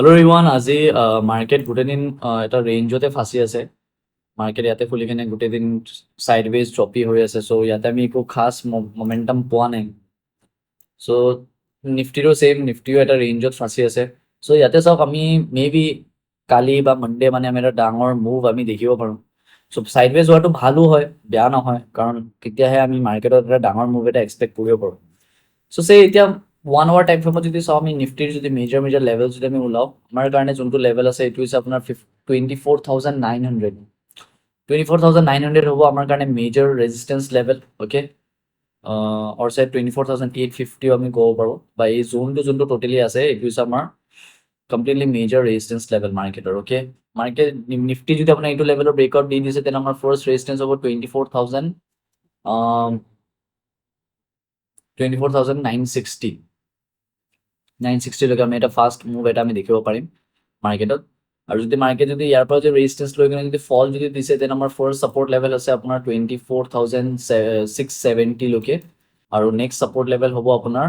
Hello' ৰিৱান, আজি market গোটেই দিন এটা ৰেঞ্জতে ফাঁচি আছে। মাৰ্কেট ইয়াতে খুলি কিনে গোটেই দিন চাইডৱেজ ড্ৰপি হৈ আছে। চ' ইয়াতে আমি একো খাছ মমেণ্টাম পোৱা নাই। চ' নিফটিৰো ছেইম, নিফটিও এটা ৰেঞ্জত ফাঁচি আছে। চ' ইয়াতে চাওক, আমি মে বি কালি বা মনডে মানে আমি এটা ডাঙৰ মুভ আমি দেখিব পাৰোঁ। চ' চাইডৱেজ হোৱাটো ভালো হয়, বেয়া নহয়, কাৰণ তেতিয়াহে আমি মাৰ্কেটত এটা ডাঙৰ মুভ এটা এক্সপেক্ট কৰিব পাৰোঁ। চ' এতিয়া 1 আৱাৰ টাইম ফ্ৰেমত যদি চাওঁ, আমি নিফটিৰ যদি মেজৰ লেভেল যদি আমি ওলাওঁ, আমাৰ কাৰণে যোনটো লেভেল আছে এইটো হৈছে আপোনাৰ 24,900। 24,900 হ'ব আমাৰ কাৰণে মেজৰ ৰেজিষ্টেঞ্চ লেভেল। অ'কে, অৰ চাই 24,850 আমি ক'ব পাৰোঁ, বা এই যোনটো টোটেলি আছে এইটো হৈছে আমাৰ কমপ্লিটলি মেজৰ ৰেজিষ্টেঞ্চ লেভেল মাৰ্কেটৰ। অ'কে, মাৰ্কেট নিফটি যদি আপোনাৰ এইটো লেভেলৰ ব্ৰেকআউট দি দিছে, তেনে আমাৰ ফাৰ্ষ্ট ৰেজিষ্টেঞ্চ হ'ব 24,960। 960লৈকে আমি এটা ফাষ্ট মুভ এটা আমি দেখিব পাৰিম মাৰ্কেটত। আৰু যদি মাৰ্কেট যদি ইয়াৰ পৰা যদি ৰেজিষ্টেঞ্চ লৈ কিনে যদি ফল যদি দিছে, তেনে আমাৰ ফাৰ্ষ্ট ছাপৰ্ট লেভেল আছে আপোনাৰ 24,670লৈকে, আৰু নেক্সট ছাপৰ্ট লেভেল হ'ব আপোনাৰ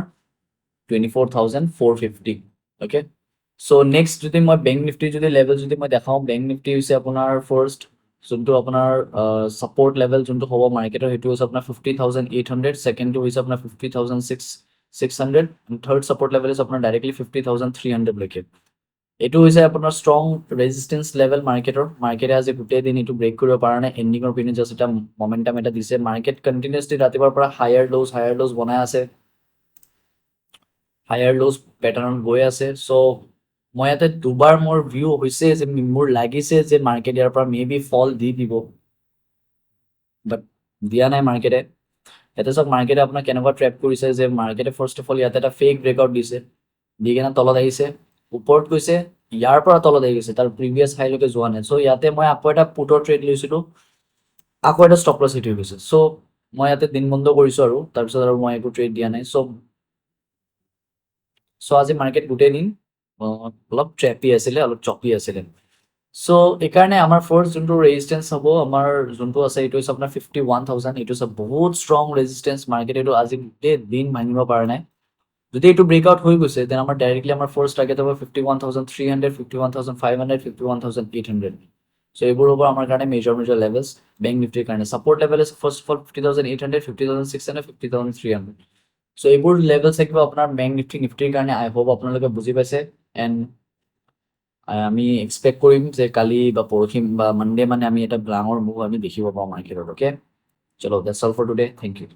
24,450। অ'কে, চ' নেক্সট যদি মই বেংক নিফটিৰ যদি লেভেল যদি মই দেখাওঁ, বেংক নিফটি হৈছে আপোনাৰ ফাৰ্ষ্ট যোনটো আপোনাৰ ছাপৰ্ট লেভেল যোনটো হ'ব মাৰ্কেটৰ, সেইটো হৈছে আপোনাৰ 50,800। ছেকেণ্ডটো হৈছে আপোনাৰ 50,600। থাৰ্ড ছাপৰ্ট লেভেল হৈছে আপোনাৰ ডাইৰেক্টলি 50,300লৈকে। এইটো হৈছে আপোনাৰ ষ্ট্ৰং ৰেজিষ্টেঞ্চ লেভেল মাৰ্কেটৰ। মাৰ্কেটে আজি গোটেই দিন এইটো ব্ৰেক কৰিব পৰা নাই। এণ্ডিঙৰ পিনে জাষ্ট এটা মমেণ্টাম এটা দিছে। মাৰ্কেট কণ্টিনিউছলি ৰাতিপুৱাৰ পৰা হায়াৰ লজ বনাই আছে, হায়াৰ লজ পেটাৰ্ণত গৈ আছে। চ' মই ইয়াতে দুবাৰ মোৰ ভিউ হৈছে যে মোৰ লাগিছে যে মাৰ্কেট ইয়াৰ পৰা মে বি ফল দি দিব, বাট দিয়া নাই মাৰ্কেটে। ইয়াতে চাওক, মাৰ্কেটে আপোনাক কেনেকুৱা ট্ৰেপ কৰিছে যে মাৰ্কেটে ফাৰ্ষ্ট অফ অল ইয়াতে এটা ফেক ব্ৰেকআউট দিছে, দি কিনে তলত আহিছে, ওপৰত গৈছে, ইয়াৰ পৰা তলত আহি গৈছে, তাৰ প্ৰিভিয়াছ হাইলৈকে যোৱা নাই। চ' ইয়াতে মই আকৌ এটা পুটৰ ট্ৰেড লৈছিলোঁ, আকৌ এটা ষ্টপ লছ হিট হৈ গৈছে। চ' মই ইয়াতে দিন বন্ধ কৰিছোঁ, আৰু তাৰপিছত আৰু মই একো ট্ৰেড দিয়া নাই। চ' আজি মাৰ্কেট গোটেই দিন অলপ ট্ৰেপি আছিলে, অলপ চপি আছিলে। চ' এইকাৰণে আমাৰ ফাৰ্ষ্ট যোনটো ৰেজিষ্টেঞ্চ হ'ব, আমাৰ যোনটো আছে এইটো হৈছে আপোনাৰ 51,000। এইটো হৈছে বহুত ষ্ট্ৰং ৰেজিষ্টেঞ্চ। মাৰ্কেট এইটো আজি গোটেই দিন ভাঙিব পৰা নাই। যদি এইটো ব্ৰেকআউট হৈ গৈছে, তেনে আমাৰ ডাইৰেক্টলি আমাৰ ফাৰ্ষ্ট টাৰ্গেট হ'ব 51,300, 51,500, 51,800। চ' এইবোৰ হ'ব আমাৰ কাৰণে মেজৰ লেভেলছ বেংক নিফটিৰ কাৰণে। ছাপৰ্ট লেভেল আছে ফাৰ্ষ্ট অফ অল 50,800, 50,600, 50,300। চ' এইবোৰ লেভেল থাকিব আপোনাৰ বেংক নিফটিৰ কাৰণে। আই হোপ আপোনালোকে বুজি পাইছে। এণ্ড আমি এক্সপেক্ট কৰিম যে কালি বা পৰহি বা মনডে মানে আমি এটা ডাঙৰ মুভ আমি দেখিব পাওঁ মাৰ্কেটত। অ'কে, চলো, that's all for today. Thank U.